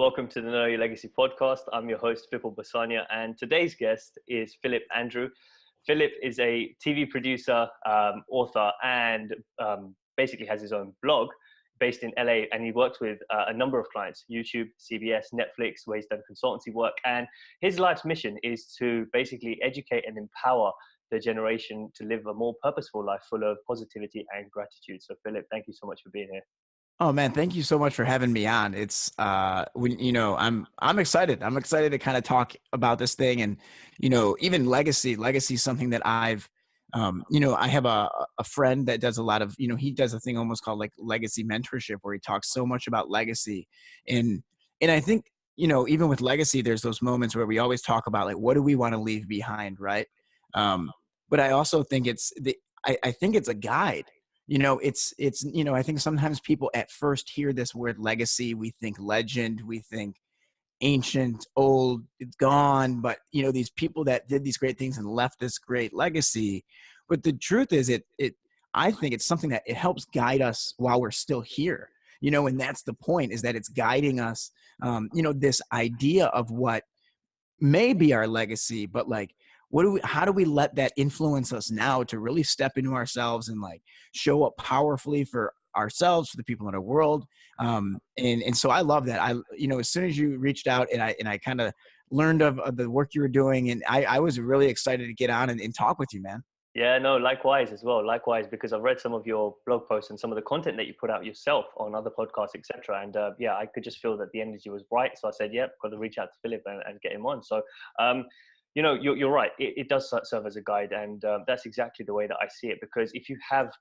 Welcome to the Know Your Legacy podcast. I'm your host, Phillip, and today's guest is Phillip Andrew. Phillip is a TV producer, author, and basically has his own blog based in LA, and he works with a number of clients, YouTube, CBS, Netflix, where he's done consultancy work. And his life's mission is to basically educate and empower the generation to live a more purposeful life full of positivity and gratitude. So Phillip, thank you so much for being here. Oh man, thank you so much for having me on. It's I'm excited. I'm excited to kind of talk about this thing, and even legacy is something that I've I have a friend that does a lot of, he does a thing almost called like legacy mentorship, where he talks so much about legacy. And I think, even with legacy, there's those moments where we always talk about like, what do we want to leave behind? Right. But I also think I think it's a guide. I think sometimes people at first hear this word legacy, we think legend, we think ancient, old, it's gone. But, these people that did these great things and left this great legacy. But the truth is I think it's something that it helps guide us while we're still here, and that's the point, is that it's guiding us, this idea of what may be our legacy, but like, how do we let that influence us now to really step into ourselves and like show up powerfully for ourselves, for the people in our world. And so I love that. As soon as you reached out and I kind of learned of the work you were doing, and I was really excited to get on and talk with you, man. Yeah, no, likewise as well. Likewise, because I've read some of your blog posts and some of the content that you put out yourself on other podcasts, etc. And I could just feel that the energy was right. So I said, yep, got to reach out to Phillip and get him on. So, you're right. It does serve as a guide, and that's exactly the way that I see it. Because if you have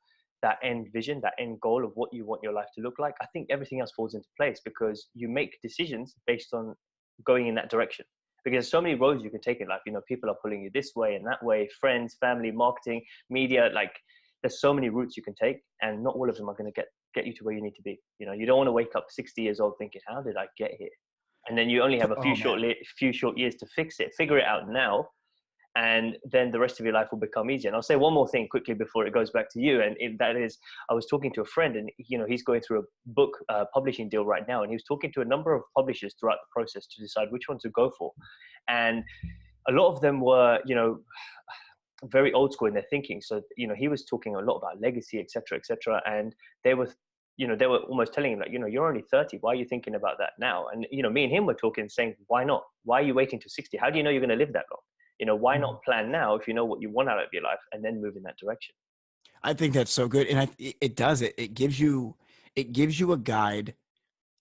that end vision, that end goal of what you want your life to look like, I think everything else falls into place, because you make decisions based on going in that direction. Because there's so many roads you can take in life. People are pulling you this way and that way, friends, family, marketing, media, like there's so many routes you can take, and not all of them are going to get you to where you need to be. You don't want to wake up 60 years old thinking, how did I get here? And then you only have a few short years to fix it. Figure it out now, and then the rest of your life will become easier. And I'll say one more thing quickly before it goes back to you. And that is, I was talking to a friend, and he's going through a book publishing deal right now. And he was talking to a number of publishers throughout the process to decide which one to go for. And a lot of them were, very old school in their thinking. So, he was talking a lot about legacy, et cetera, et cetera. And they were almost telling him, like, you're only 30. Why are you thinking about that now? And, me and him were talking, saying, why not? Why are you waiting to 60? How do you know you're going to live that long? Why not plan now if you know what you want out of your life, and then move in that direction? I think that's so good. And it does it. It gives you a guide,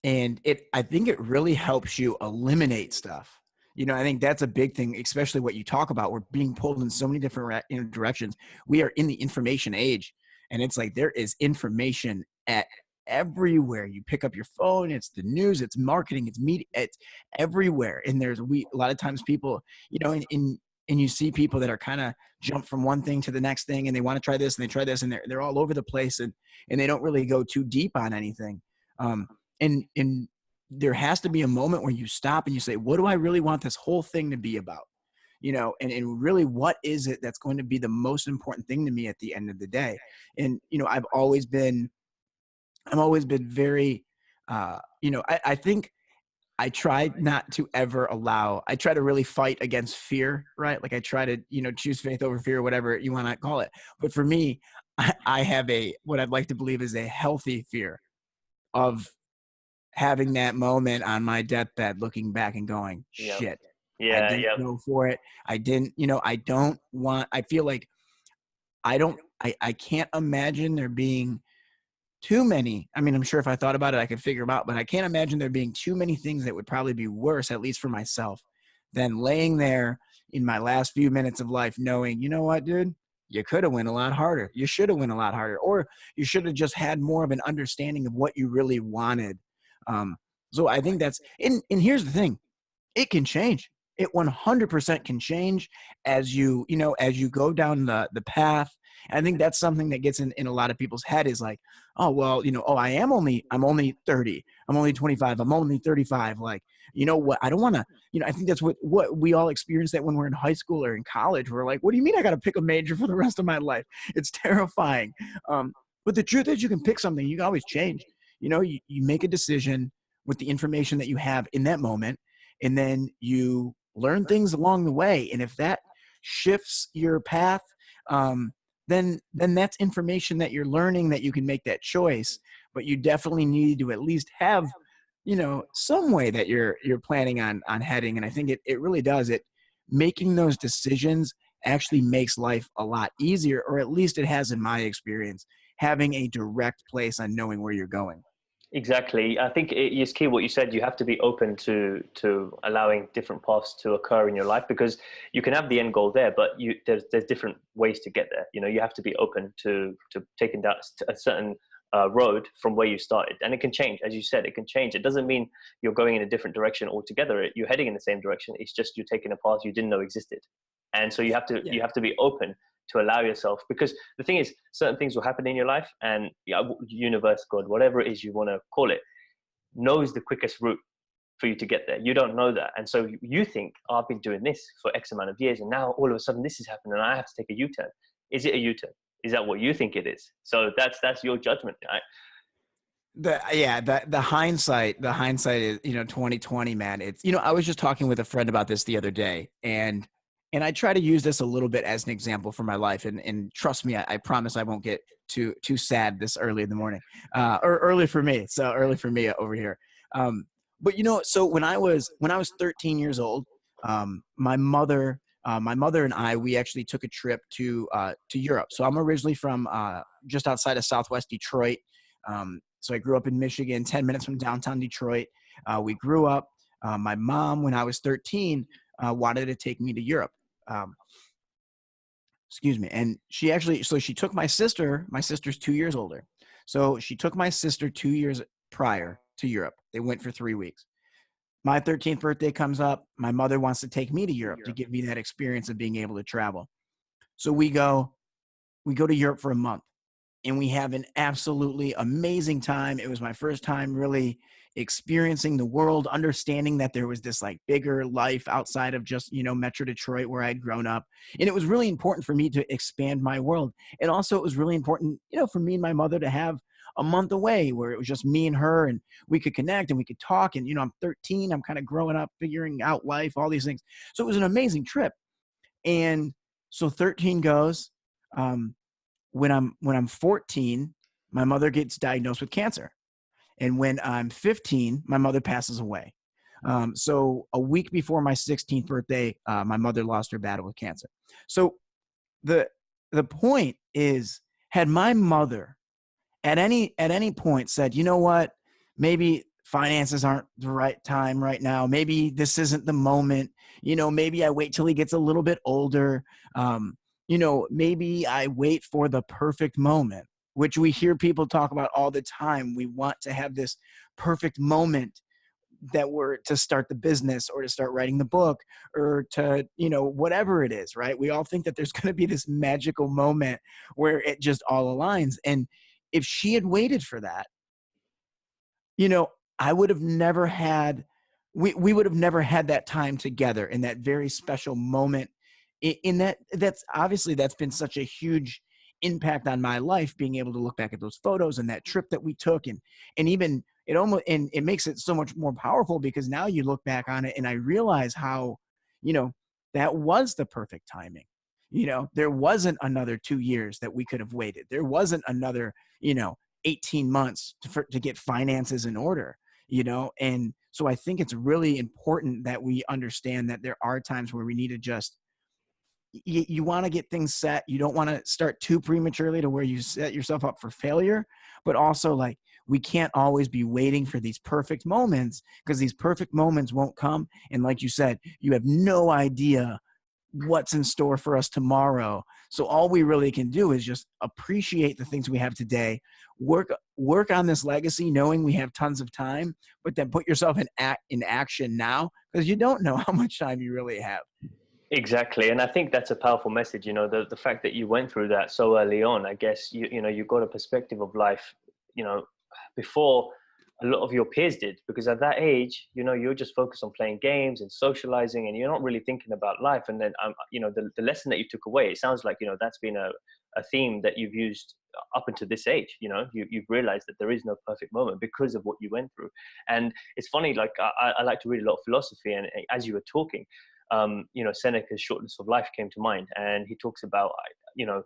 and I think it really helps you eliminate stuff. I think that's a big thing, especially what you talk about. We're being pulled in so many different directions. We are in the information age, and it's like there is information at everywhere. You pick up your phone, it's the news, it's marketing, it's media, it's everywhere. And a lot of times people, and you see people that are kind of jump from one thing to the next thing, and they want to try this and they try this, and they're all over the place, and they don't really go too deep on anything. And there has to be a moment where you stop and you say, what do I really want this whole thing to be about? And really, what is it that's going to be the most important thing to me at the end of the day? And, I've always been very, I think I try not to ever I try to really fight against fear, right? Like I try to, choose faith over fear, whatever you want to call it. But for me, I have what I'd like to believe is a healthy fear of having that moment on my deathbed, looking back and going, shit, I didn't go for it. I didn't, I feel like I can't imagine there being too many. I mean, I'm sure if I thought about it, I could figure them out, but I can't imagine there being too many things that would probably be worse, at least for myself, than laying there in my last few minutes of life knowing, you know what, dude, you could have went a lot harder. You should have went a lot harder, or you should have just had more of an understanding of what you really wanted. So I think and here's the thing, it can change. It 100% can change as you go down the path. And I think that's something that gets in a lot of people's head, is like, oh, well, I'm only 30. I'm only 25. I'm only 35. Like, what? I don't want to, I think that's what we all experience, that when we're in high school or in college, we're like, what do you mean I got to pick a major for the rest of my life? It's terrifying. But the truth is, you can pick something. You can always change. You make a decision with the information that you have in that moment, and then you learn things along the way. And if that shifts your path, then that's information that you're learning, that you can make that choice. But you definitely need to at least have, some way that you're planning on heading. And I think it really does it. Making those decisions actually makes life a lot easier, or at least it has in my experience, having a direct place on knowing where you're going. Exactly. I think it is key what you said. You have to be open to allowing different paths to occur in your life, because you can have the end goal there, but there's different ways to get there. You have to be open to taking that a certain road from where you started, and it can change. As you said, it can change. It doesn't mean you're going in a different direction altogether. You're heading in the same direction. It's just you're taking a path you didn't know existed, and so Yeah. you have to be open to allow yourself, because the thing is, certain things will happen in your life, and universe, God, whatever it is you want to call it, knows the quickest route for you to get there. You don't know that, and so you think, oh, I've been doing this for X amount of years, and now all of a sudden this is happening and I have to take a U-turn. Is it a U-turn? Is that what you think it is? So that's your judgment, right? The hindsight is, 2020, man. It's, I was just talking with a friend about this the other day, and I try to use this a little bit as an example for my life. And trust me, I promise I won't get too sad this early in the morning, or early for me. So early for me over here. But so when I was 13 years old, my mother and I, we actually took a trip to Europe. So I'm originally from just outside of Southwest Detroit. So I grew up in Michigan, 10 minutes from downtown Detroit. We grew up. My mom, when I was 13, wanted to take me to Europe. Um, excuse me. And she took my sister. My sister's 2 years older. So she took my sister 2 years prior to Europe. They went for 3 weeks. My 13th birthday comes up. My mother wants to take me to Europe to give me that experience of being able to travel. So we go to Europe for a month, and we have an absolutely amazing time. It was my first time really experiencing the world, understanding that there was this like bigger life outside of just, Metro Detroit where I'd grown up. And it was really important for me to expand my world. And also it was really important, for me and my mother to have a month away where it was just me and her, and we could connect and we could talk. And, I'm 13, I'm kind of growing up, figuring out life, all these things. So it was an amazing trip. And so 13 goes, um, when I'm 14, my mother gets diagnosed with cancer. And when I'm 15, my mother passes away. So a week before my 16th birthday, my mother lost her battle with cancer. So the the point is, had my mother at any point said, you know what, maybe finances aren't the right time right now, maybe this isn't the moment, maybe I wait till he gets a little bit older, maybe I wait for the perfect moment, which we hear people talk about all the time. We want to have this perfect moment, that we're to start the business or to start writing the book or to, whatever it is, right? We all think that there's going to be this magical moment where it just all aligns. And if she had waited for that, you know, I would have never had, we would have never had that time together in that very special moment. In that's obviously, that's been such a huge impact on my life, being able to look back at those photos and that trip that we took. And even it almost, and it makes it so much more powerful because now you look back on it and I realize how, you know, that was the perfect timing. There wasn't another 2 years that we could have waited. There wasn't another, 18 months to get finances in order, and so I think it's really important that we understand that there are times where we need to just, you want to get things set. You don't want to start too prematurely to where you set yourself up for failure, but also, like, we can't always be waiting for these perfect moments, because these perfect moments won't come. And like you said, you have no idea what's in store for us tomorrow. So all we really can do is just appreciate the things we have today, work on this legacy, knowing we have tons of time, but then put yourself in action now, because you don't know how much time you really have. Exactly. And I think that's a powerful message, the fact that you went through that so early on. I guess you got a perspective of life, you know, before a lot of your peers did, because at that age, you're just focused on playing games and socializing, and you're not really thinking about life. And then, the lesson that you took away, it sounds like, that's been a theme that you've used up until this age. You know, you've realized that there is no perfect moment because of what you went through. And it's funny, like I like to read a lot of philosophy, and as you were talking, you know, Seneca's shortness of life came to mind, and he talks about, you know,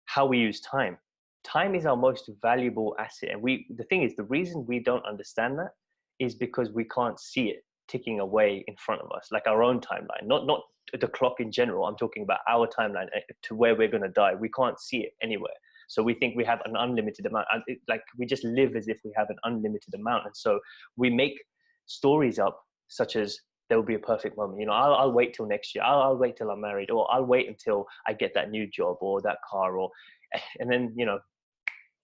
how we use time. Time is our most valuable asset, and the thing is, the reason we don't understand that is because we can't see it ticking away in front of us, like our own timeline, not the clock in general. I'm talking about our timeline to where we're going to die. We can't see it anywhere. So we think we have an unlimited amount, and like we just live as if we have an unlimited amount. And so we make stories up such as there will be a perfect moment. You know, I'll wait till next year. I'll wait till I'm married, or I'll wait until I get that new job or that car, or, and then, you know,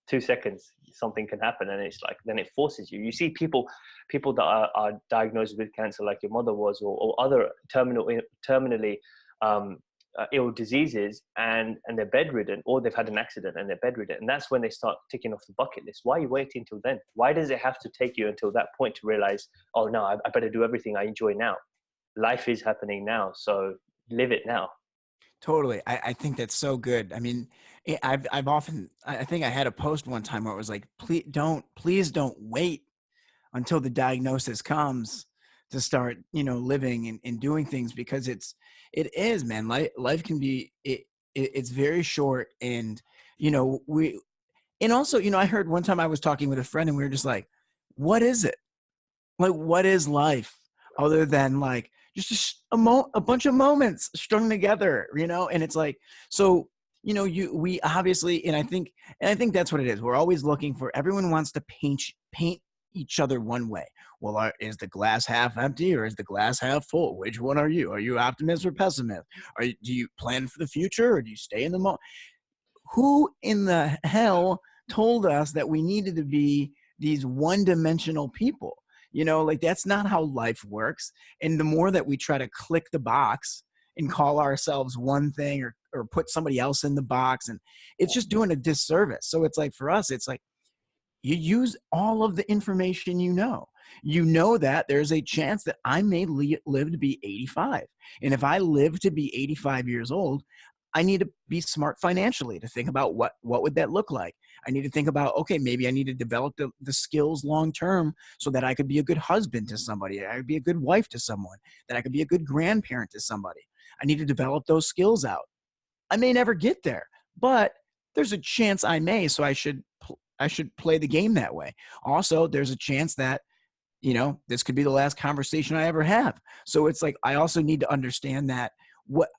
2 seconds something can happen, and it's like, then it forces you. You see people that are diagnosed with cancer, like your mother was, or other terminally ill diseases, and they're bedridden, or they've had an accident and they're bedridden, and that's when they start ticking off the bucket list. Why are you waiting until then? Why does it have to take you until that point to realize, oh no, I better do everything I enjoy now? Life is happening now, so live it now. Totally. I think that's so good. I mean, I've often, I think I had a post one time where it was like, please don't wait until the diagnosis comes to start, you know, living and doing things, because it is, man, life can be, it's very short. And, you know, and also, you know, I heard one time I was talking with a friend and we were just like, what is it? Like, what is life other than like just a bunch of moments strung together, you know? And it's like, so, you know, we obviously, and I think that's what it is. We're always looking for, everyone wants to paint each other one way. Well, is the glass half empty or is the glass half full? Which one are you? Are you optimist or pessimist? Do you plan for the future or do you stay in the moment? Who in the hell told us that we needed to be these one-dimensional people? You know, like, that's not how life works. And the more that we try to click the box and call ourselves one thing, or put somebody else in the box, and it's just doing a disservice. So it's like, for us, it's like, you use all of the information, you know that there's a chance that I may live to be 85. And if I live to be 85 years old, I need to be smart financially to think about what would that look like. I need to think about, okay, maybe I need to develop the skills long term so that I could be a good husband to somebody, I could be a good wife to someone, that I could be a good grandparent to somebody. I need to develop those skills out. I may never get there, but there's a chance I may, so I should play the game that way. Also, there's a chance that, you know, this could be the last conversation I ever have. So it's like, I also need to understand that,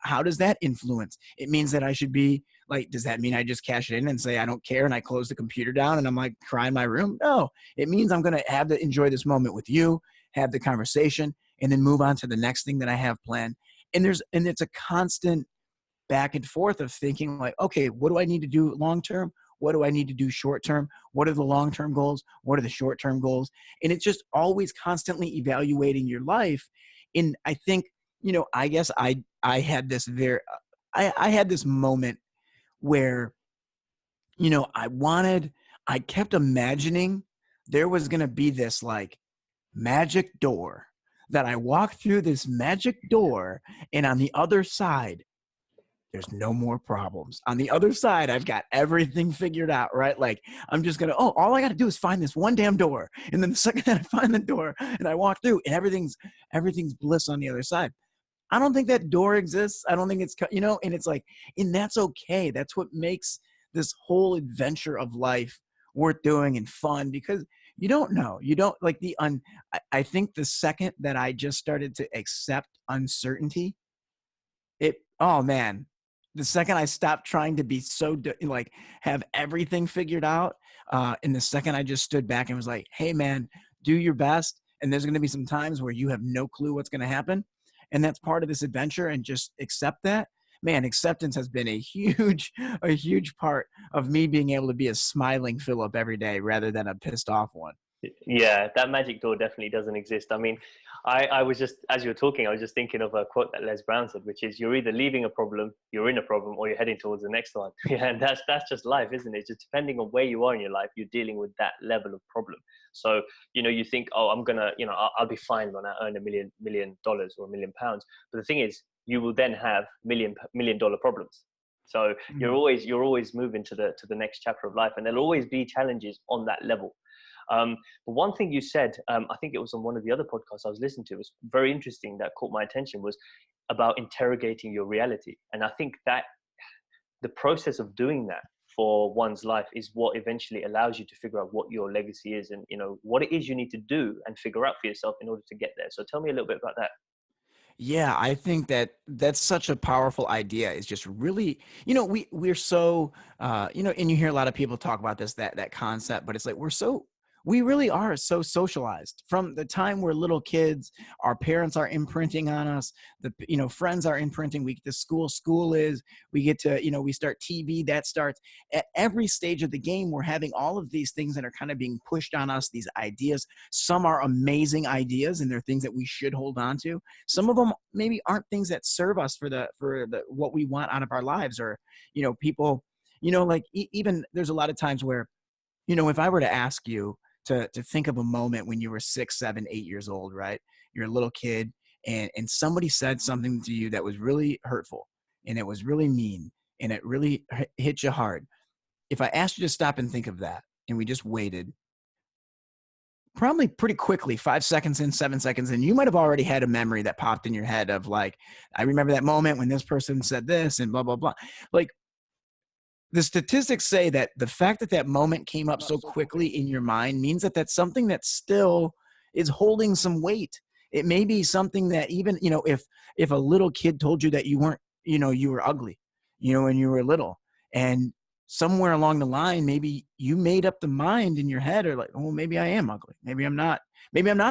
how does that influence? It means that I should be like, does that mean I just cash it in and say I don't care and I close the computer down and I'm like, cry in my room? No, it means I'm going to have to enjoy this moment with you, have the conversation, and then move on to the next thing that I have planned. And it's a constant back and forth of thinking like, okay, what do I need to do long term? What do I need to do short term? What are the long term goals? What are the short term goals? And it's just always constantly evaluating your life. And I think, you know, I guess I had this I had this moment where, you know, I kept imagining there was going to be this like magic door, that I walk through this magic door, and on the other side, there's no more problems. On the other side, I've got everything figured out, right? Like, I'm just going to, all I got to do is find this one damn door. And then the second that I find the door and I walk through, and everything's bliss on the other side. I don't think that door exists. I don't think it's, you know, and it's like, and that's okay. That's what makes this whole adventure of life worth doing and fun, because you don't know. You don't like I think the second that I just started to accept uncertainty, oh man, the second I stopped trying to be like, have everything figured out, and the second I just stood back and was like, hey man, do your best. And there's going to be some times where you have no clue what's going to happen. And that's part of this adventure, and just accept that. Man, acceptance has been a huge part of me being able to be a smiling Phillip every day rather than a pissed off one. Yeah, that magic door definitely doesn't exist. I mean, I was just, as you were talking, I was just thinking of a quote that Les Brown said, which is, you're either leaving a problem, you're in a problem, or you're heading towards the next one. Yeah, and that's just life, isn't it? Just depending on where you are in your life, you're dealing with that level of problem. So, you know, you think, oh, I'm gonna, you know, I'll be fine when I earn $1 million or £1 million. But the thing is, you will then have million dollar problems. So Mm. you're always moving to the next chapter of life, and there'll always be challenges on that level. But one thing you said, I think it was on one of the other podcasts I was listening to, was very interesting, that caught my attention, was about interrogating your reality. And I think that the process of doing that for one's life is what eventually allows you to figure out what your legacy is, and what it is you need to do and figure out for yourself in order to get there. So tell me a little bit about that. Yeah, I think that that's such a powerful idea. Is just really, we're so, and you hear a lot of people talk about this, that concept, but it's like we really are so socialized from the time we're little kids. Our parents are imprinting on us. Friends are imprinting. We get to school is. We get to, we start TV. That starts at every stage of the game. We're having all of these things that are kind of being pushed on us. These ideas. Some are amazing ideas, and they're things that we should hold on to. Some of them maybe aren't things that serve us for the what we want out of our lives, or people, like even there's a lot of times where, if I were to ask you to think of a moment when you were 6, 7, 8 years old, right? You're a little kid, and somebody said something to you that was really hurtful, and it was really mean, and it really hit you hard. If I asked you to stop and think of that, and we just waited, probably pretty quickly, 5 seconds in, 7 seconds in, you might have already had a memory that popped in your head of like, I remember that moment when this person said this and blah, blah, blah. Like, the statistics say that the fact that that moment came up so quickly in your mind means that that's something that still is holding some weight. It may be something that even, if a little kid told you that you weren't, you were ugly, when you were little, and somewhere along the line, maybe you made up the mind in your head, or like, oh, maybe I am ugly. Maybe I'm not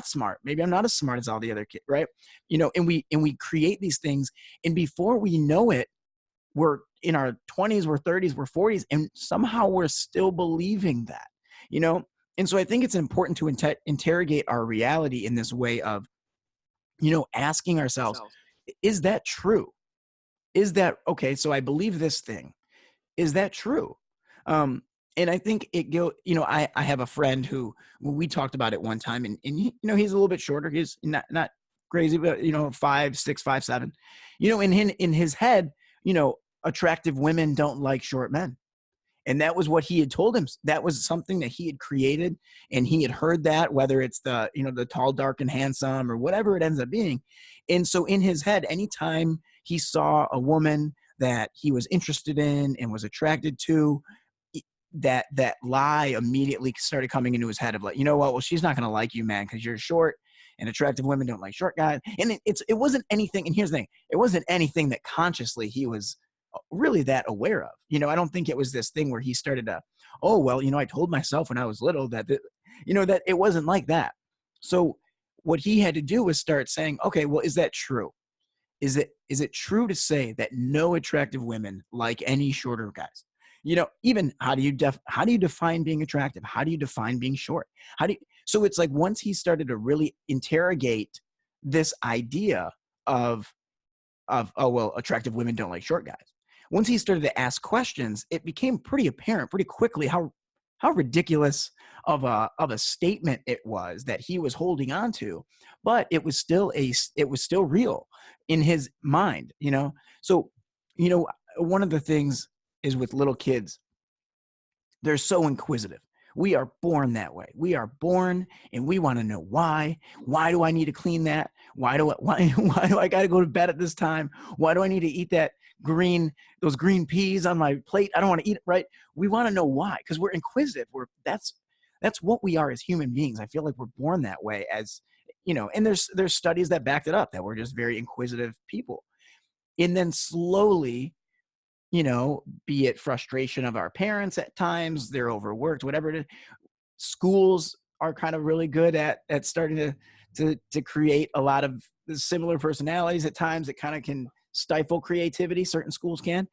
smart. Maybe I'm not as smart as all the other kids. Right. And we create these things, and before we know it, we're in our 20s, we're 30s, we're 40s, and somehow we're still believing that, And so I think it's important to interrogate our reality in this way of, asking ourselves, is that true? Is that okay? So I believe this thing. Is that true? Um, and I think I have a friend who we talked about it one time, and he's a little bit shorter. He's not crazy, but 5'6", 5'7", in his head, attractive women don't like short men. And that was what he had told him. That was something that he had created, and he had heard that, whether it's the tall, dark, and handsome, or whatever it ends up being. And so in his head, anytime he saw a woman that he was interested in and was attracted to, that lie immediately started coming into his head of like, you know what? Well, she's not going to like you, man, because you're short, and attractive women don't like short guys. And it wasn't anything. And here's the thing: it wasn't anything that consciously he was really that aware of. I don't think it was this thing where he started to, oh, well, I told myself when I was little that it wasn't like that. So what he had to do was start saying, okay, well, is that true? Is it true to say that no attractive women like any shorter guys? Even how do you define being attractive? How do you define being short? So it's like, once he started to really interrogate this idea of, oh, well, attractive women don't like short guys. Once he started to ask questions, it became pretty apparent pretty quickly how ridiculous of a statement it was that he was holding on to, but it was still real in his mind. So one of the things is with little kids, they're so inquisitive. We are born that way. We are born, and we want to know why. Why do I need to clean that? Why do I got to go to bed at this time? Why do I need to eat those green peas on my plate? I don't want to eat it, right? We want to know why, because we're inquisitive. That's what we are as human beings. I feel like we're born that way, as and there's studies that backed it up, that we're just very inquisitive people. And then slowly, be it frustration of our parents at times, they're overworked, whatever it is. Schools are kind of really good at starting to create a lot of similar personalities at times. It kind of can stifle creativity. Certain schools can.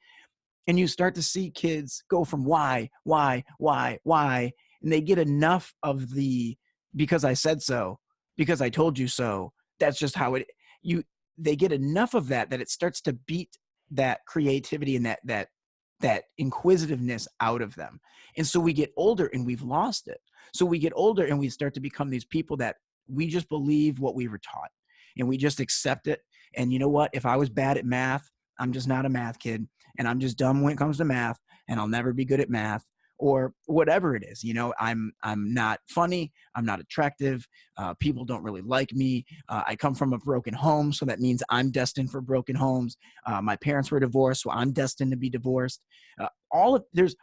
And you start to see kids go from why, and they get enough of the, because I said so, because I told you so, that's just how they get enough of that it starts to beat that creativity and that inquisitiveness out of them. And so we get older and we've lost it. So we get older and we start to become these people that we just believe what we were taught, and we just accept it. And you know what? If I was bad at math, I'm just not a math kid. and I'm just dumb when it comes to math, and I'll never be good at math, or whatever it is. I'm not funny, I'm not attractive, people don't really like me, I come from a broken home, so that means I'm destined for broken homes. My parents were divorced, so I'm destined to be divorced. All of there's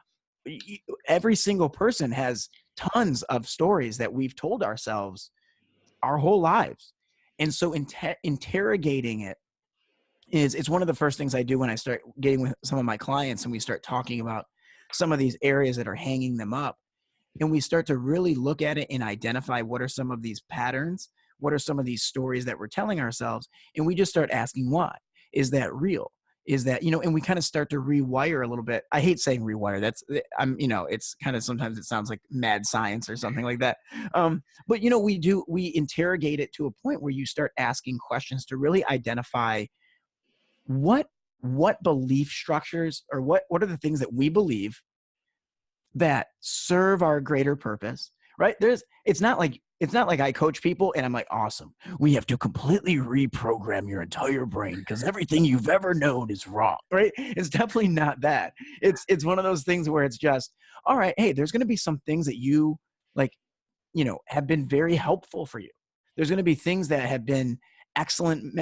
Every single person has tons of stories that we've told ourselves our whole lives. And so interrogating it it's one of the first things I do when I start getting with some of my clients and we start talking about some of these areas that are hanging them up. And we start to really look at it and identify what are some of these patterns, what are some of these stories that we're telling ourselves. And we just start asking why. Is that real? Is that, and we kind of start to rewire a little bit. I hate saying rewire. It's kind of, sometimes it sounds like mad science or something like that. But we interrogate it to a point where you start asking questions to really identify what belief structures, or what are the things that we believe that serve our greater purpose, right? It's not like I coach people and I'm like, awesome, we have to completely reprogram your entire brain because everything you've ever known is wrong, right? It's definitely not that. It's one of those things where it's just, all right, hey, there's going to be some things that you like, have been very helpful for you. There's going to be things that have been excellent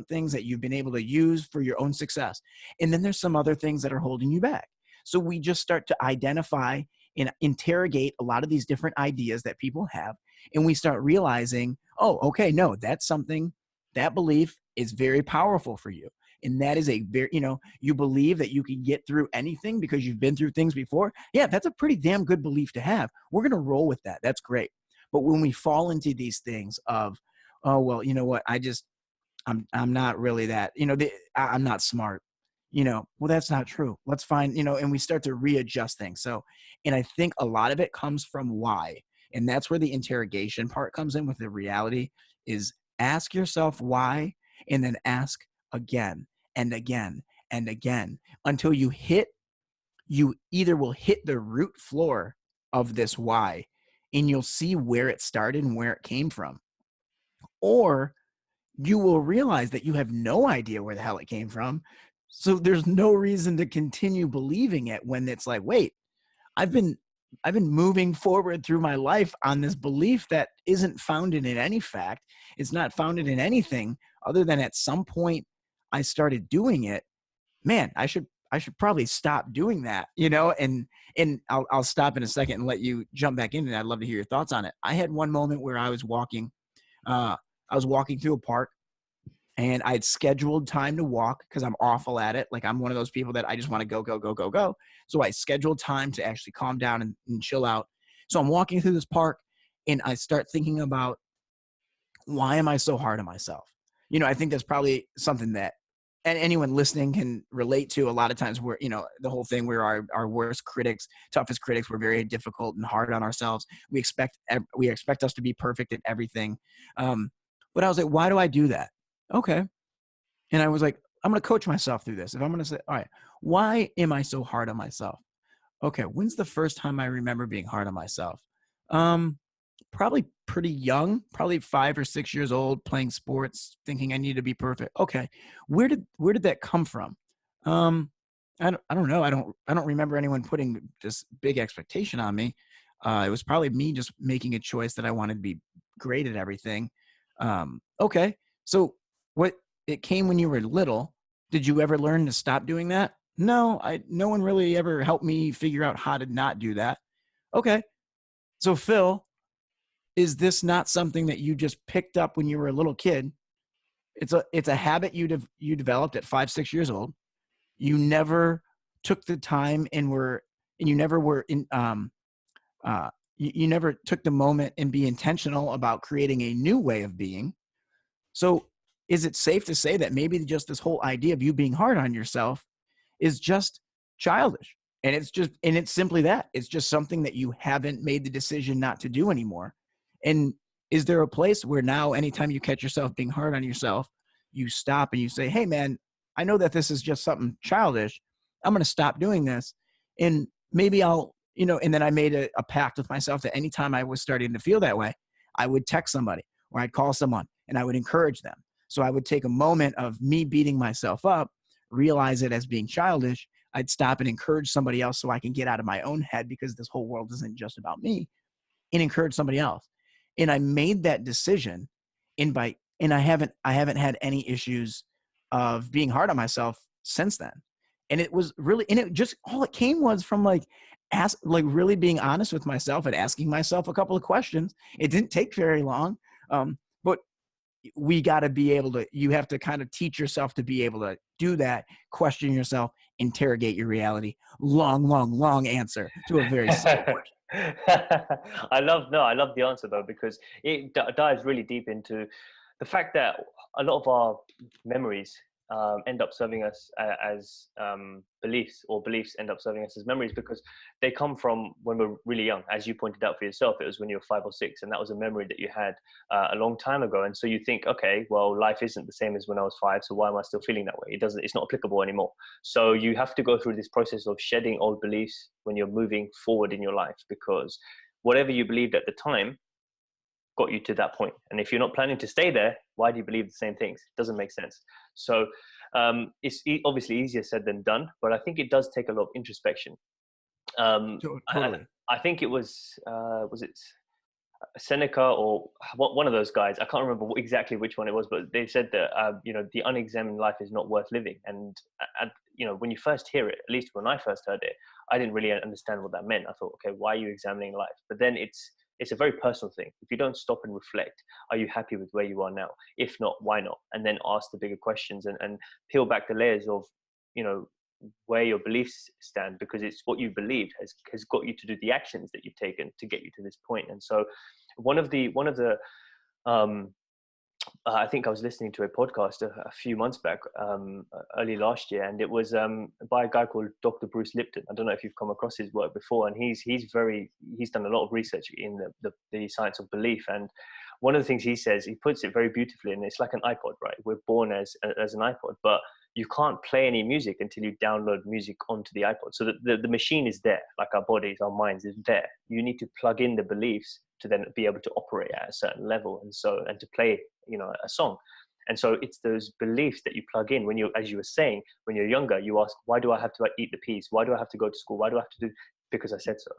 things that you've been able to use for your own success. And then there's some other things that are holding you back. So we just start to identify and interrogate a lot of these different ideas that people have. And we start realizing, oh, okay, no, that's something, that belief is very powerful for you. And that is a very, you believe that you can get through anything because you've been through things before. Yeah, that's a pretty damn good belief to have. We're going to roll with that. That's great. But when we fall into these things of, oh, well, you know what, I'm not really that, I'm not smart, well, that's not true. Let's find, and we start to readjust things. So, and I think a lot of it comes from why. And that's where the interrogation part comes in with the reality is ask yourself why, and then ask again and again and again until you either will hit the root floor of this why, and you'll see where it started and where it came from. Or you will realize that you have no idea where the hell it came from. So there's no reason to continue believing it when it's like, wait, I've been moving forward through my life on this belief that isn't founded in any fact. It's not founded in anything other than at some point I started doing it. Man, I should probably stop doing that, and I'll stop in a second and let you jump back in, and I'd love to hear your thoughts on it. I had one moment where I was walking through a park, and I had scheduled time to walk because I'm awful at it. Like, I'm one of those people that I just want to go, go, go, go, go. So I scheduled time to actually calm down and chill out. So I'm walking through this park, and I start thinking about, why am I so hard on myself? I think that's probably something that anyone listening can relate to. A lot of times we're, the whole thing, we're our worst critics, toughest critics. We're very difficult and hard on ourselves. We expect us to be perfect at everything. But I was like, why do I do that? Okay. And I was like, I'm going to coach myself through this. If I'm going to say, all right, why am I so hard on myself? Okay. When's the first time I remember being hard on myself? Probably pretty young, probably 5 or 6 years old, playing sports, thinking I need to be perfect. Okay. Where did that come from? I don't know. I don't remember anyone putting this big expectation on me. It was probably me just making a choice that I wanted to be great at everything. Okay. So it came when you were little. Did you ever learn to stop doing that? No, no one really ever helped me figure out how to not do that. Okay. So Phil, is this not something that you just picked up when you were a little kid? It's a habit you developed at 5, 6 years old. You never took the time you never took the moment and be intentional about creating a new way of being. So is it safe to say that maybe just this whole idea of you being hard on yourself is just childish? And it's simply that. It's just something that you haven't made the decision not to do anymore. And is there a place where now anytime you catch yourself being hard on yourself, you stop and you say, hey man, I know that this is just something childish. I'm going to stop doing this. And maybe and then I made a pact with myself that anytime I was starting to feel that way, I would text somebody or I'd call someone and I would encourage them. So I would take a moment of me beating myself up realize it as being childish, I'd stop and encourage somebody else so I can get out of my own head, because this whole world isn't just about me, and encourage somebody else. And I made that decision, and I haven't had any issues of being hard on myself since then. And it was really, and it just, all it came was from really being honest with myself and asking myself a couple of questions. It didn't take very long. But we got to be able to, you have to kind of teach yourself to be able to do that, question yourself, interrogate your reality. Long answer to a very simple question. I love the answer though, because it dives really deep into the fact that a lot of our memories end up serving us as beliefs, or beliefs end up serving us as memories, because they come from when we're really young. As you pointed out for yourself, it was when you were 5 or 6, and that was a memory that you had a long time ago. And so you think, okay, well, life isn't the same as when I was 5, so why am I still feeling that way? It's not applicable anymore. So you have to go through this process of shedding old beliefs when you're moving forward in your life, because whatever you believed at the time got you to that point. And if you're not planning to stay there, why do you believe the same things? It doesn't make sense. So it's obviously easier said than done, but I think it does take a lot of introspection. Totally. I think it was it Seneca or one of those guys? I can't remember exactly which one it was, but they said that the unexamined life is not worth living. And when you first hear it, at least when I first heard it, I didn't really understand what that meant. I thought, okay, why are you examining life? But then it's a very personal thing. If you don't stop and reflect, are you happy with where you are now? If not, why not? And then ask the bigger questions and peel back the layers of, where your beliefs stand, because it's what you believed has got you to do the actions that you've taken to get you to this point. And so one of the I think I was listening to a podcast a few months back, early last year, and it was by a guy called Dr. Bruce Lipton. I don't know if you've come across his work before, and he's done a lot of research in the science of belief. And one of the things he says, he puts it very beautifully, and it's like an iPod, right? We're born as an iPod, but you can't play any music until you download music onto the iPod. So the machine is there, like our bodies, our minds is there. You need to plug in the beliefs to then be able to operate at a certain level, and to play a song. And so it's those beliefs that you plug in when you, as you were saying, when you're younger, you ask, why do I have to eat the peas? Why do I have to go to school? Why do I have to do? Because I said so.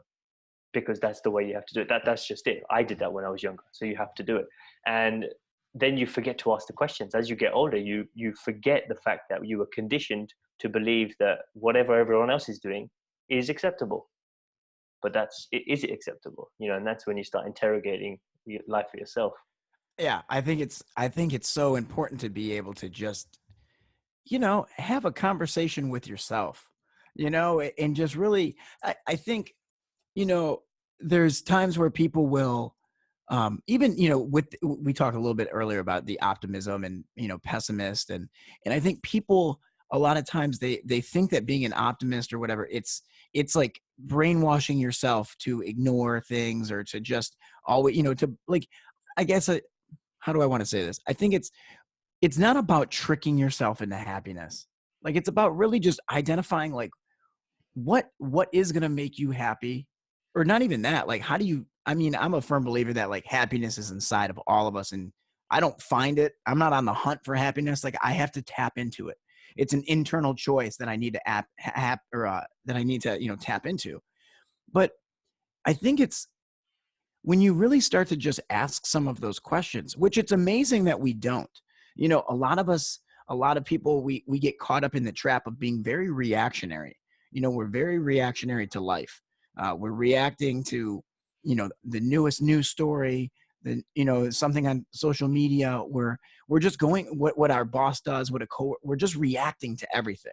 Because that's the way you have to do it. That's just it. I did that when I was younger, so you have to do it. And then you forget to ask the questions. As you get older, you forget the fact that you were conditioned to believe that whatever everyone else is doing is acceptable. But is it acceptable? And that's when you start interrogating life for yourself. Yeah, I think it's so important to be able to just, have a conversation with yourself, and just really, I think, there's times where people will, even, we talked a little bit earlier about the optimism and, pessimist. And I think people, a lot of times they think that being an optimist or whatever, it's like brainwashing yourself to ignore things, or to just always, to, like, I guess, how do I want to say this? I think it's not about tricking yourself into happiness. Like, it's about really just identifying, like, what is going to make you happy, or not even that. Like, I'm a firm believer that, like, happiness is inside of all of us, and I don't find it. I'm not on the hunt for happiness. Like, I have to tap into it. It's an internal choice that I need to that I need to, tap into. But I think it's when you really start to just ask some of those questions, which it's amazing that we don't. A lot of people, we get caught up in the trap of being very reactionary. We're very reactionary to life. We're reacting to, the newest news story, something on social media. We're just going what our boss does, we're just reacting to everything.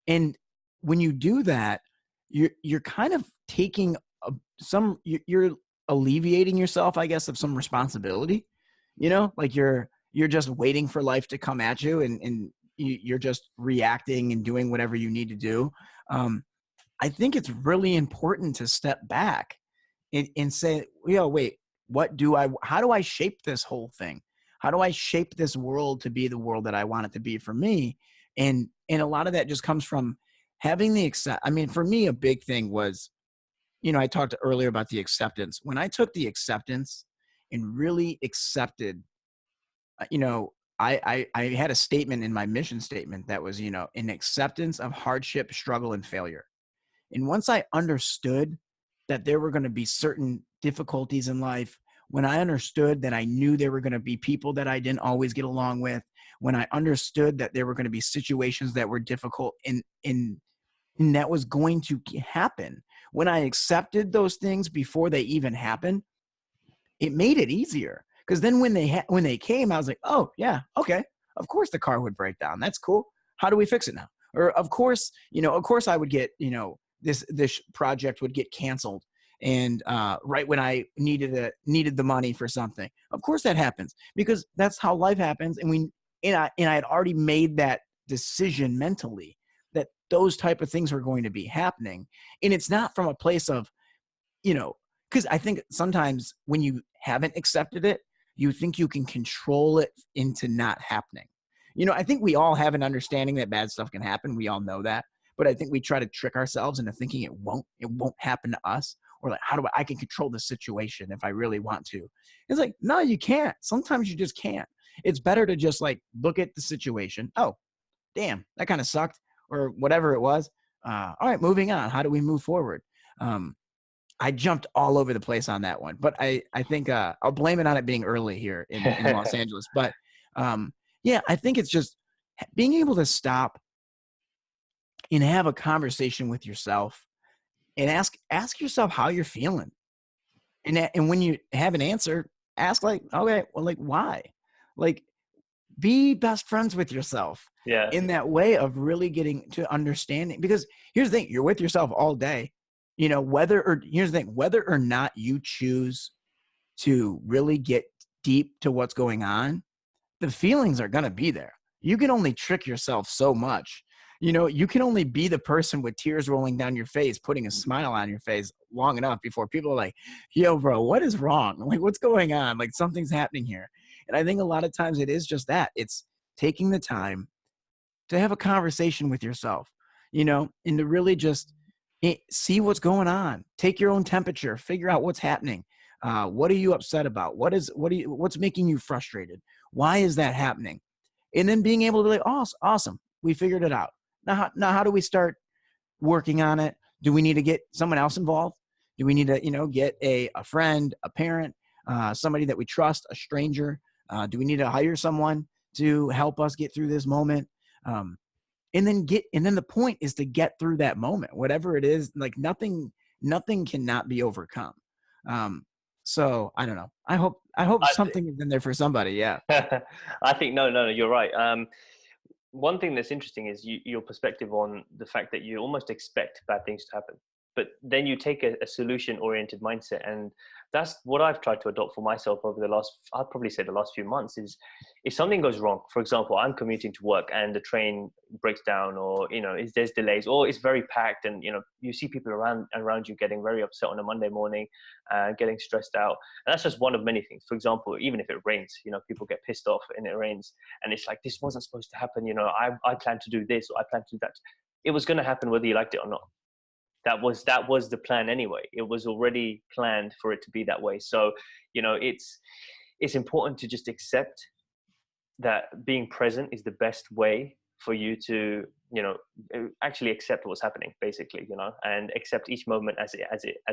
And when you do that, you're kind of taking you're alleviating yourself, I guess, of some responsibility. Like, you're just waiting for life to come at you, and you're just reacting and doing whatever you need to do. I think it's really important to step back and say, wait, how do I shape this whole thing? How do I shape this world to be the world that I want it to be for me? And a lot of that just comes from having for me, a big thing was, I talked earlier about the acceptance. When I took the acceptance and really accepted, I had a statement in my mission statement that was, an acceptance of hardship, struggle, and failure. And once I understood that there were going to be certain difficulties in life, when I understood that I knew there were going to be people that I didn't always get along with, when I understood that there were going to be situations that were difficult and that was going to happen, when I accepted those things before they even happened, it made it easier. Because then when they came, I was like, oh yeah, okay, of course the car would break down. That's cool. How do we fix it now? Or of course I would get, this project would get canceled, and right when I needed the money for something. Of course that happens, because that's how life happens. And I had already made that decision mentally that those type of things were going to be happening. And it's not from a place of, because I think sometimes when you haven't accepted it, you think you can control it into not happening. I think we all have an understanding that bad stuff can happen. We all know that. But I think we try to trick ourselves into thinking it won't happen to us. Or like, how do I can control the situation if I really want to? It's like, no, you can't. Sometimes you just can't. It's better to just like look at the situation. Oh, damn, that kind of sucked, or whatever it was. All right, moving on. How do we move forward? I jumped all over the place on that one, but I think I'll blame it on it being early here in Los Angeles. But yeah, I think it's just being able to stop and have a conversation with yourself and ask yourself how you're feeling. And when you have an answer, ask like, okay, well, like why? Like, be best friends with yourself Yeah. in that way of really getting to understanding. Because here's the thing, you're with yourself all day, here's the thing, whether or not you choose to really get deep to what's going on, the feelings are going to be there. You can only trick yourself so much. You can only be the person with tears rolling down your face, putting a smile on your face long enough before people are like, yo, bro, what is wrong? Like, what's going on? Like, something's happening here. And I think a lot of times it is just that. It's taking the time to have a conversation with yourself, and to really just see what's going on. Take your own temperature, figure out what's happening. What are you upset about? What's making you frustrated? Why is that happening? And then being able to be like, oh, awesome, we figured it out. Now, how do we start working on it? Do we need to get someone else involved? Do we need to, get a friend, a parent, somebody that we trust, a stranger? Do we need to hire someone to help us get through this moment? And then the point is to get through that moment, whatever it is. Like nothing cannot be overcome. So I don't know. I hope something is in there for somebody. Yeah. I think no, you're right. One thing that's interesting is your perspective on the fact that you almost expect bad things to happen, but then you take a solution-oriented mindset, and that's what I've tried to adopt for myself over I'd probably say the last few months. Is if something goes wrong, for example, I'm commuting to work and the train breaks down, or there's delays, or it's very packed, and you see people around you getting very upset on a Monday morning, getting stressed out, and that's just one of many things. For example, even if it rains, people get pissed off and it rains, and it's like, this wasn't supposed to happen. I planned to do this, or I planned to do that. It was going to happen whether you liked it or not. That was the plan anyway. It was already planned for it to be that way. So it's important to just accept that being present is the best way for you to actually accept what's happening, basically, and accept each moment as it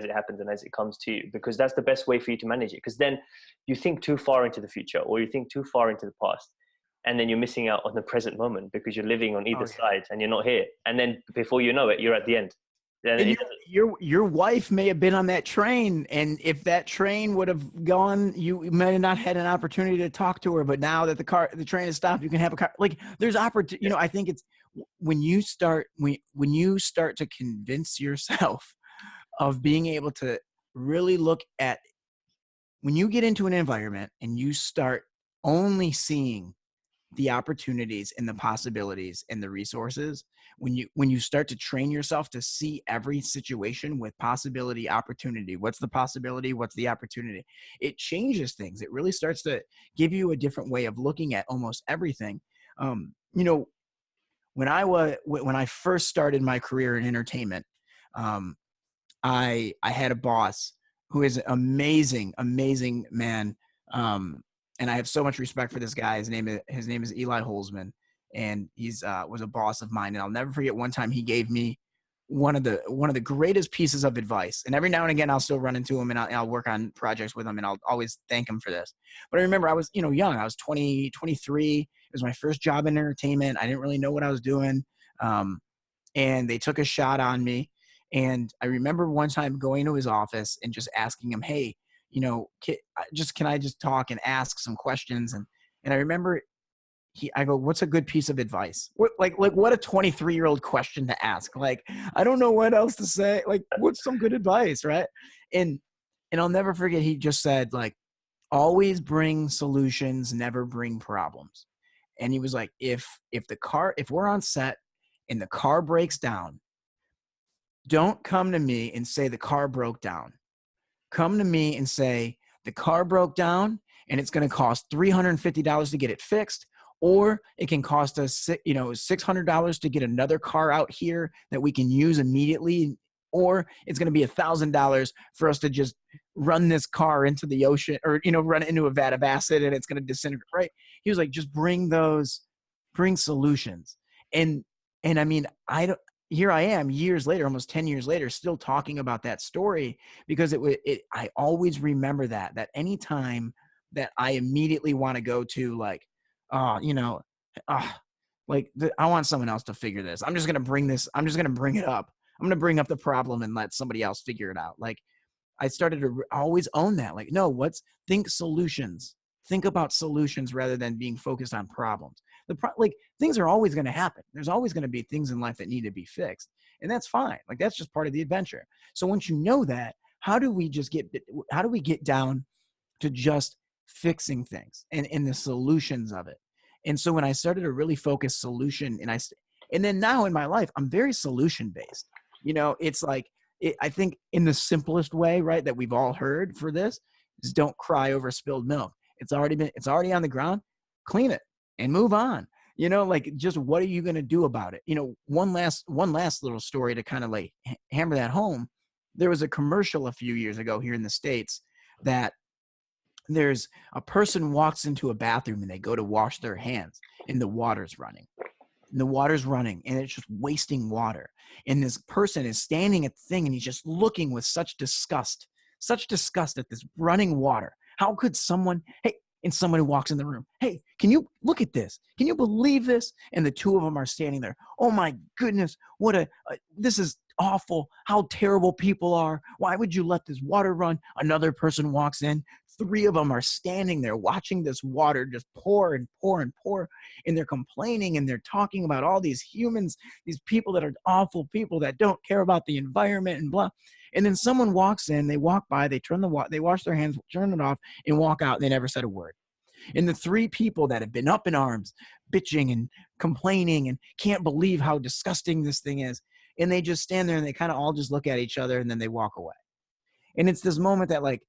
happens and as it comes to you, because that's the best way for you to manage it. Because then you think too far into the future, or you think too far into the past, and then you're missing out on the present moment because you're living on either side and you're not here. And then before you know it, you're at the end. And your wife may have been on that train, and if that train would have gone, you may have not had an opportunity to talk to her. But now that the train has stopped, you can have a car. Like, there's opportunity. I think it's when you start to convince yourself of being able to really look at, when you get into an environment and you start only seeing the opportunities and the possibilities and the resources, when you start to train yourself to see every situation with possibility, opportunity, what's the possibility, what's the opportunity, it changes things. It really starts to give you a different way of looking at almost everything. When I first started my career in entertainment, I had a boss who is an amazing man. and I have so much respect for this guy. His name is Eli Holzman, and he's was a boss of mine. And I'll never forget one time he gave me one of the greatest pieces of advice. And every now and again, I'll still run into him, and I'll work on projects with him, and I'll always thank him for this. But I remember I was, young. I was 20, 23. It was my first job in entertainment. I didn't really know what I was doing. And they took a shot on me. And I remember one time going to his office and just asking him, hey, can I just talk and ask some questions? And I remember I go, what's a good piece of advice? What a 23-year-old question to ask. Like, I don't know what else to say. Like, what's some good advice, right? And I'll never forget, he just said, like, always bring solutions, never bring problems. And he was like, if we're on set and the car breaks down, don't come to me and say the car broke down. Come to me and say the car broke down and it's going to cost $350 to get it fixed, or it can cost us, $600 to get another car out here that we can use immediately, or it's going to be $1,000 for us to just run this car into the ocean, or, run it into a vat of acid and it's going to disintegrate. Right? He was like, just bring solutions. And I mean, here I am years later, almost 10 years later, still talking about that story, because I always remember that anytime that I immediately want to go to, like, I want someone else to figure this. I'm just going to bring this. I'm just going to bring it up. I'm going to bring up the problem and let somebody else figure it out. Like, I started to always own that. Like, no, think solutions. Think about solutions rather than being focused on problems. Things are always going to happen. There's always going to be things in life that need to be fixed, and that's fine. Like, that's just part of the adventure. So once you know that, how do we get down to just fixing things and the solutions of it? And so when I started to really focus solution, and then now in my life, I'm very solution based. It's like, I think in the simplest way, right, that we've all heard for this is, don't cry over spilled milk. It's already on the ground. Clean it and move on. Just what are you going to do about it? One last little story to kind of like hammer that home. There was a commercial a few years ago here in the States that there's a person walks into a bathroom and they go to wash their hands and the water's running. And it's just wasting water. And this person is standing at the thing and he's just looking with such disgust at this running water. How could someone, and someone who walks in the room, hey, can you look at this? Can you believe this? And the two of them are standing there. Oh my goodness, this is awful. How terrible people are. Why would you let this water run? Another person walks in. Three of them are standing there watching this water just pour and pour and pour. And they're complaining and they're talking about all these humans, these people that are awful people that don't care about the environment and blah. And then someone walks in, they walk by, they they wash their hands, turn it off, and walk out. And they never said a word. And the three people that have been up in arms, bitching and complaining and can't believe how disgusting this thing is, and they just stand there and they kind of all just look at each other and then they walk away. And it's this moment that, like,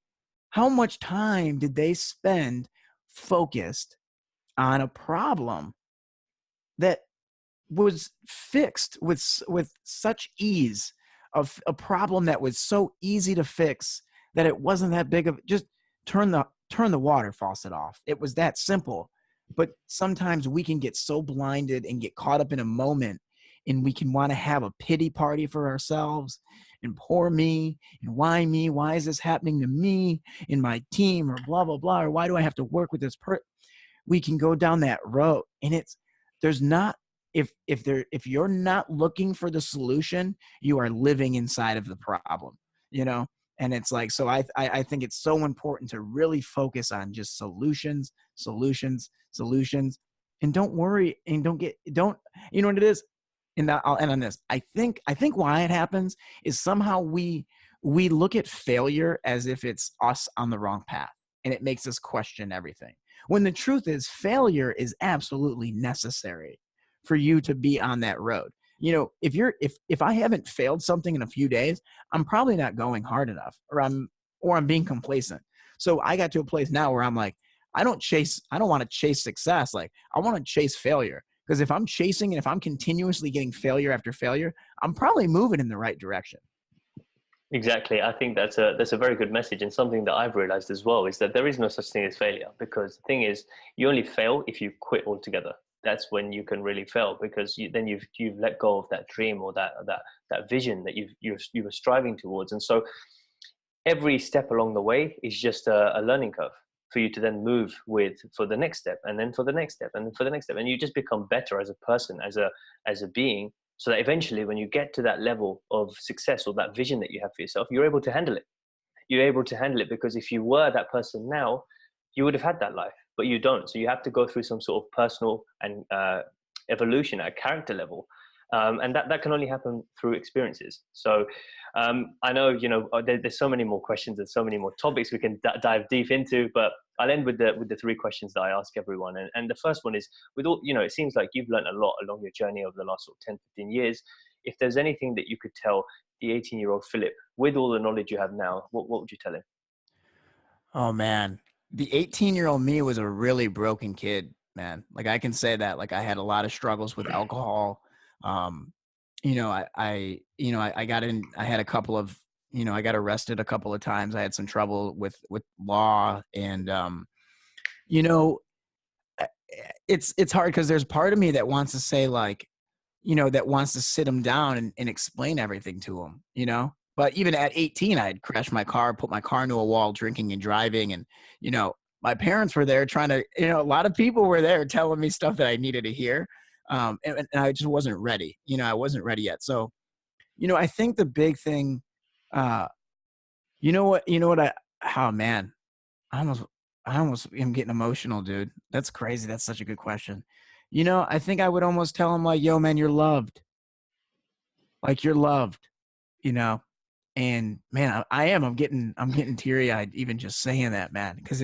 how much time did they spend focused on a problem that was fixed with such ease, of a problem that was so easy to fix that it wasn't that big of, just turn the water faucet off. It was that simple. But sometimes we can get so blinded and get caught up in a moment, and we can want to have a pity party for ourselves and poor me, and why is this happening to me and my team, or blah, blah, blah, or why do I have to work with this person? We can go down that road, and if you're not looking for the solution, you are living inside of the problem, And it's like, so I think it's so important to really focus on just solutions, and don't worry, and you know what it is? And I'll end on this. I think why it happens is somehow we look at failure as if it's us on the wrong path, and it makes us question everything. When the truth is, failure is absolutely necessary for you to be on that road. If I haven't failed something in a few days, I'm probably not going hard enough, or I'm being complacent. So I got to a place now where I'm like, I don't want to chase success. Like, I want to chase failure. Because if I'm chasing and if I'm continuously getting failure after failure, I'm probably moving in the right direction. Exactly. I think that's a very good message, and something that I've realized as well is that there is no such thing as failure, because the thing is, you only fail if you quit altogether. That's when you can really fail, because then you've let go of that dream, or that vision that you were striving towards. And so every step along the way is just a learning curve for you to then move with, for the next step, and then for the next step, and then for the next step, and you just become better as a person, as a being, so that eventually when you get to that level of success, or that vision that you have for yourself, you're able to handle it. You're able to handle it, because if you were that person now, you would have had that life, but you don't. So you have to go through some sort of personal and evolution at a character level, and that can only happen through experiences. So I know, there's so many more questions and so many more topics we can dive deep into, but I'll end with the three questions that I ask everyone. And the first one is, with all, it seems like you've learned a lot along your journey over the last sort of 10, 15 years. If there's anything that you could tell the 18-year-old Philip, with all the knowledge you have now, what would you tell him? Oh man, the 18-year-old me was a really broken kid, man. Like I can say that. Like I had a lot of struggles with alcohol. Um, I got in. I had a couple of, I got arrested a couple of times. I had some trouble with law, and you know, it's hard because there's part of me that wants to say like, that wants to sit him down and explain everything to him, But even at 18, I'd crashed my car, put my car into a wall, drinking and driving. And, my parents were there trying to, a lot of people were there telling me stuff that I needed to hear. And I just wasn't ready. I wasn't ready yet. So, I think the big thing, uh, oh man, I almost, I almost am getting emotional, dude. That's crazy. That's such a good question. I think I would almost tell him like, yo, man, you're loved. Like you're loved, you know? And man, I am. I'm getting teary eyed even just saying that, man, because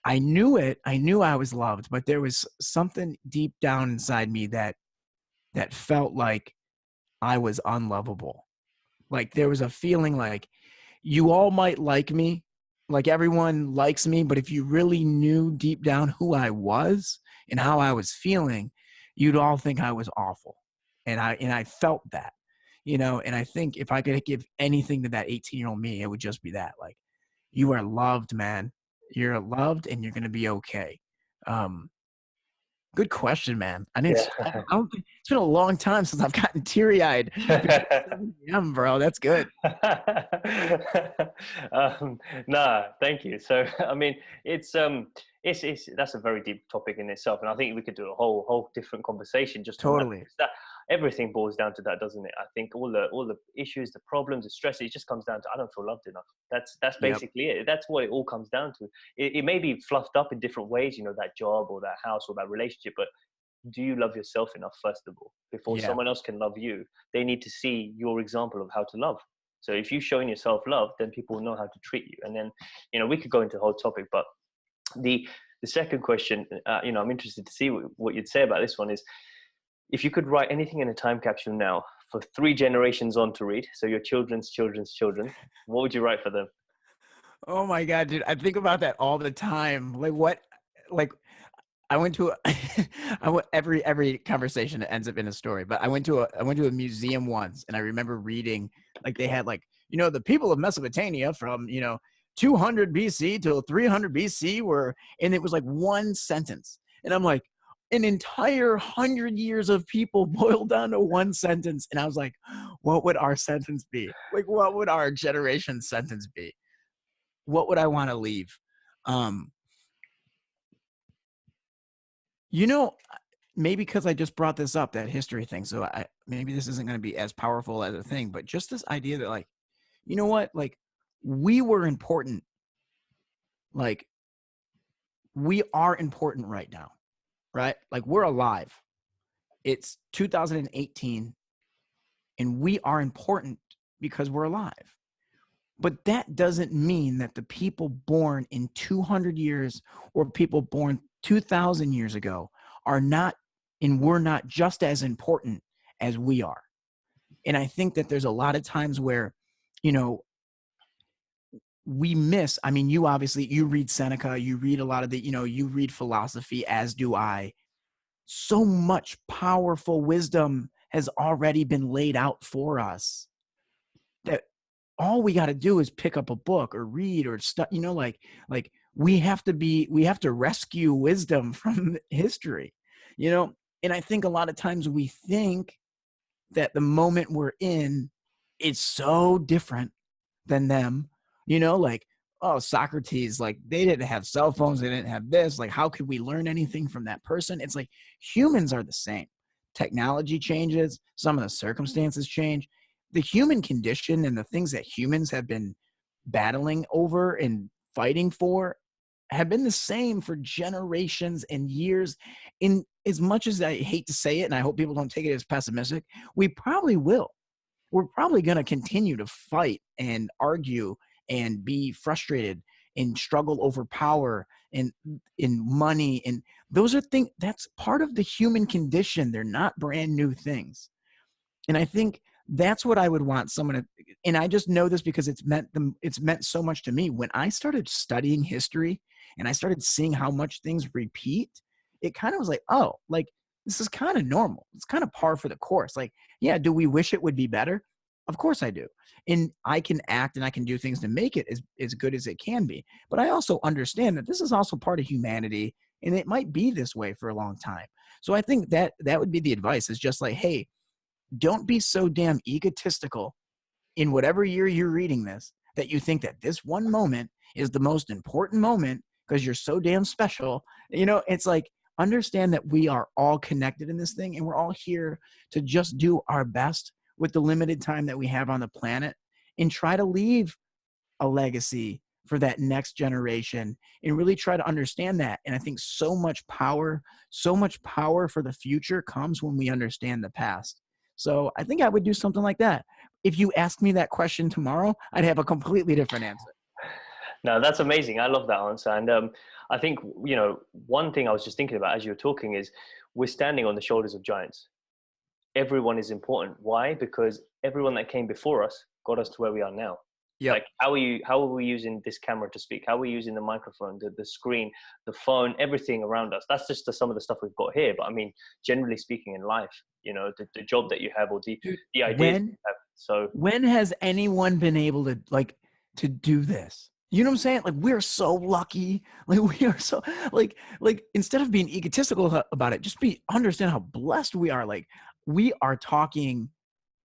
I knew it. I knew I was loved, but there was something deep down inside me that felt like I was unlovable. Like there was a feeling like you all might like me, like everyone likes me, but if you really knew deep down who I was and how I was feeling, you'd all think I was awful. And I felt that, and I think if I could give anything to that 18-year-old me, it would just be that. Like, you are loved, man. You're loved and you're gonna be okay. Um, Good question, man. Yeah. I don't think it's been a long time since I've gotten teary-eyed before 7 p.m., bro. That's good. Nah, thank you. So, I mean, it's that's a very deep topic in itself, and I think we could do a whole different conversation just on that, Totally. because that everything boils down to that, doesn't it? I think all the issues, the problems, the stress, it just comes down to, I don't feel loved enough. That's Yep. basically it. That's what it all comes down to. It may be fluffed up in different ways, that job or that house or that relationship, but do you love yourself enough, first of all, before Yeah. someone else can love you? They need to see your example of how to love. So if you're showing yourself love, then people will know how to treat you. And then, we could go into the whole topic, but the the second question, I'm interested to see what you'd say about this one is, if you could write anything in a time capsule now for 3 generations on to read, so your children's children's children, what would you write for them? Oh my God, dude. I think about that all the time. Like what, like I went to a, I went every conversation that ends up in a story, but I went to a museum once and I remember reading, like they had like, the people of Mesopotamia from, 200 BC till 300 BC were, and it was like one sentence. And I'm like, an entire 100 years of people boiled down to one sentence. And I was like, what would our sentence be? Like, what would our generation sentence be? What would I want to leave? Um, You know, maybe because I just brought this up, that history thing. So maybe this isn't going to be as powerful as a thing, but just this idea that like, you know what, like we were important, like we are important right now, right? Like we're alive. It's 2018 and we are important because we're alive. But that doesn't mean that the people born in 200 years or people born 2000 years ago are not, and we're not just as important as we are. And I think that there's a lot of times where, you know, we miss, I mean, you read Seneca, you read a lot of the, you read philosophy, as do I. So much powerful wisdom has already been laid out for us that all we got to do is pick up a book or read or stuff, like we have to rescue wisdom from history, you know? And I think a lot of times we think that the moment we're in is so different than them, like, oh, Socrates, like they didn't have cell phones, they didn't have this. Like, how could we learn anything from that person? It's like humans are the same. Technology changes, some of the circumstances change. The human condition and the things that humans have been battling over and fighting for have been the same for generations and years. In as much as I hate to say it, and I hope people don't take it as pessimistic, we probably will. We're probably going to continue to fight and argue and be frustrated and struggle over power and in money. And those are things that's part of the human condition. They're not brand new things. And I think that's what I would want someone to, and I just know this because it's meant so much to me. When I started studying history and I started seeing how much things repeat, it kind of was like, oh, like this is kind of normal. It's kind of par for the course. Like, yeah, do we wish it would be better? Of course I do. And I can act and I can do things to make it as good as it can be. But I also understand that this is also part of humanity and it might be this way for a long time. So I think that would be the advice, is just like, hey, don't be so damn egotistical in whatever year you're reading this that you think that this one moment is the most important moment because you're so damn special. It's like, understand that we are all connected in this thing and we're all here to just do our best with the limited time that we have on the planet and try to leave a legacy for that next generation and really try to understand that. And I think so much power for the future comes when we understand the past. So I think I would do something like that. If you ask me that question tomorrow, I'd have a completely different answer. No, that's amazing. I love that answer. And I think, one thing I was just thinking about as you were talking is we're standing on the shoulders of giants. Everyone is important. Why? Because everyone that came before us got us to where we are now. Yep. Like, how are we using this camera to speak? How are we using the microphone, the screen, the phone, everything around us? That's just some of the stuff we've got here. But I mean, generally speaking in life, the job that you have or the ideas you have. So when has anyone been able to do this? You know what I'm saying? Like, we're so lucky. Like, we are so like instead of being egotistical about it, just understand how blessed we are. Like, we are talking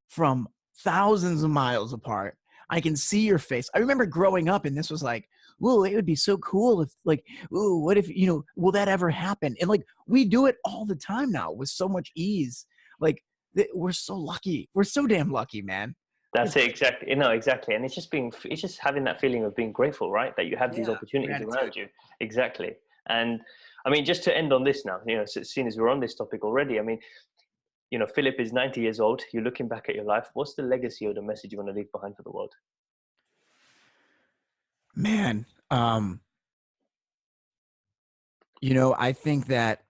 from thousands of miles apart. I can see your face. I remember growing up and this was like, whoa, it would be so cool if like, ooh, what if, will that ever happen? And like, we do it all the time now with so much ease. Like, we're so lucky. We're so damn lucky, man. that's it. Exactly. No, exactly. And it's just having that feeling of being grateful, right? That you have these opportunities around you. Exactly. And I mean, just to end on this now, seeing as we're on this topic already, I mean, Philip is 90 years old. You're looking back at your life. What's the legacy or the message you want to leave behind for the world? Man, I think that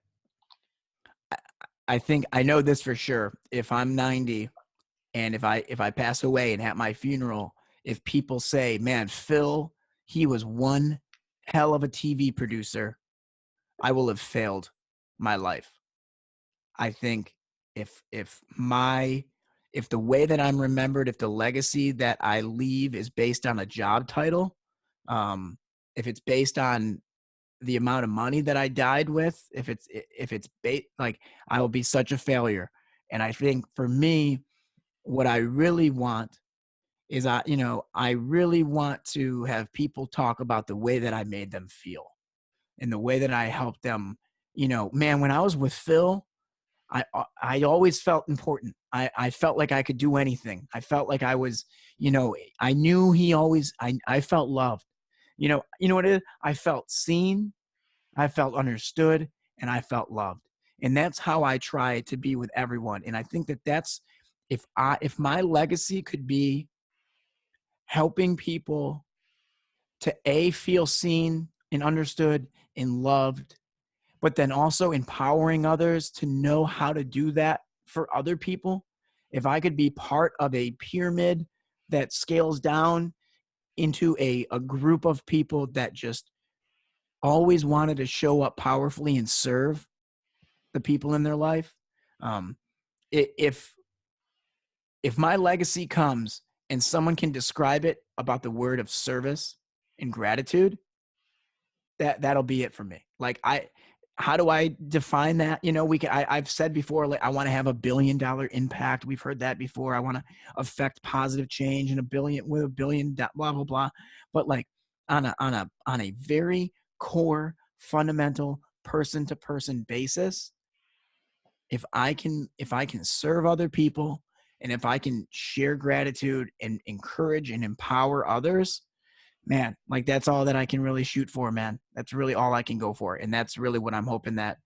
I know this for sure. If I'm 90 and if I pass away and at my funeral, if people say, man, Phil, he was one hell of a TV producer, I will have failed my life. I think if the way that I'm remembered, if the legacy that I leave is based on a job title, if it's based on the amount of money that I died with, if it's like, I will be such a failure. And I think for me, what I really want is I really want to have people talk about the way that I made them feel and the way that I helped them. Man, when I was with Phil, I always felt important. I felt like I could do anything. I felt like I was, I knew I felt loved. What it is? I felt seen, I felt understood, and I felt loved. And that's how I try to be with everyone. And I think that's, if my legacy could be helping people to feel seen and understood and loved, but then also empowering others to know how to do that for other people. If I could be part of a pyramid that scales down into a group of people that just always wanted to show up powerfully and serve the people in their life. If my legacy comes and someone can describe it about the word of service and gratitude, that'll be it for me. Like how do I define that? You know, I've said before, like I want to have $1 billion impact. We've heard that before. I want to affect positive change in with $1 billion, blah, blah, blah. But like on a very core, fundamental person to person basis, if I can serve other people, and if I can share gratitude and encourage and empower others, man, like that's all that I can really shoot for, man. That's really all I can go for. And that's really what I'm hoping that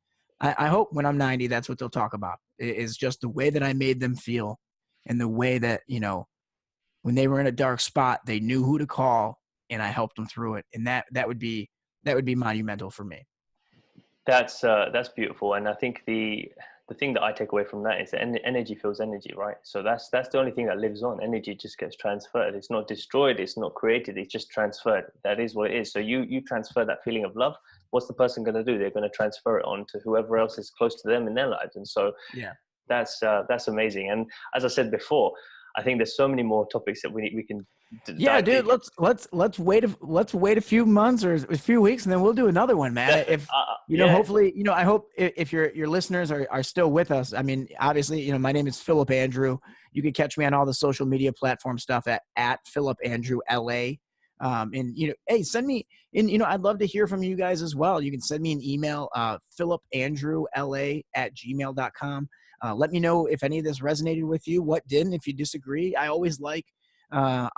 I hope when I'm 90, that's what they'll talk about, is just the way that I made them feel, and the way that, you know, when they were in a dark spot, they knew who to call, and I helped them through it. And that would be monumental for me. That's beautiful, and I think the thing that I take away from that is that energy feels energy, right? So that's the only thing that lives on. Energy just gets transferred. It's not destroyed. It's not created. It's just transferred. That is what it is. So you transfer that feeling of love. What's the person going to do? They're going to transfer it on to whoever else is close to them in their lives. And so Yeah. That's amazing. And as I said before, I think there's so many more topics that we can Yeah, dive dude, deep. let's wait a few months or a few weeks, and then we'll do another one, man. Definitely. If Yeah, hopefully, I hope if your listeners are still with us. I mean, obviously, my name is Phillip Andrew. You can catch me on all the social media platform stuff at Phillip Andrew LA. And hey, send me and I'd love to hear from you guys as well. You can send me an email, philipandrewla@gmail.com. Let me know if any of this resonated with you, what didn't. If you disagree, I always am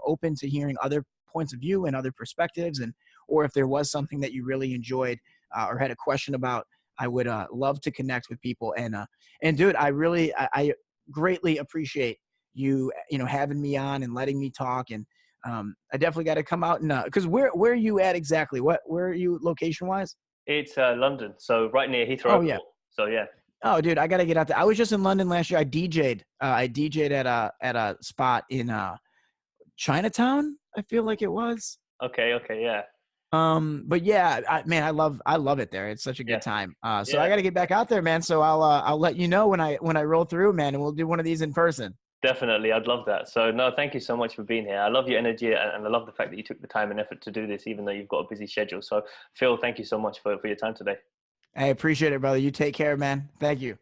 open to hearing other points of view and other perspectives, or if there was something that you really enjoyed or had a question about, I would love to connect with people. And dude, I greatly appreciate you having me on and letting me talk. And I definitely got to come out and because where are you at exactly? Where are you location wise? it's London, so right near Heathrow Oh yeah. Airport. So yeah. Oh, dude, I got to get out there. I was just in London last year. I DJ'd. I DJ'd at a spot in Chinatown, I feel like it was. Okay, yeah. But yeah, man, I love it there. It's such a Yeah. good time. So I Yeah. got to get back out there, man. So I'll let you know when I roll through, man, and we'll do one of these in person. Definitely, I'd love that. So no, thank you so much for being here. I love your energy, and I love the fact that you took the time and effort to do this, even though you've got a busy schedule. So Phil, thank you so much for your time today. I appreciate it, brother. You take care, man. Thank you.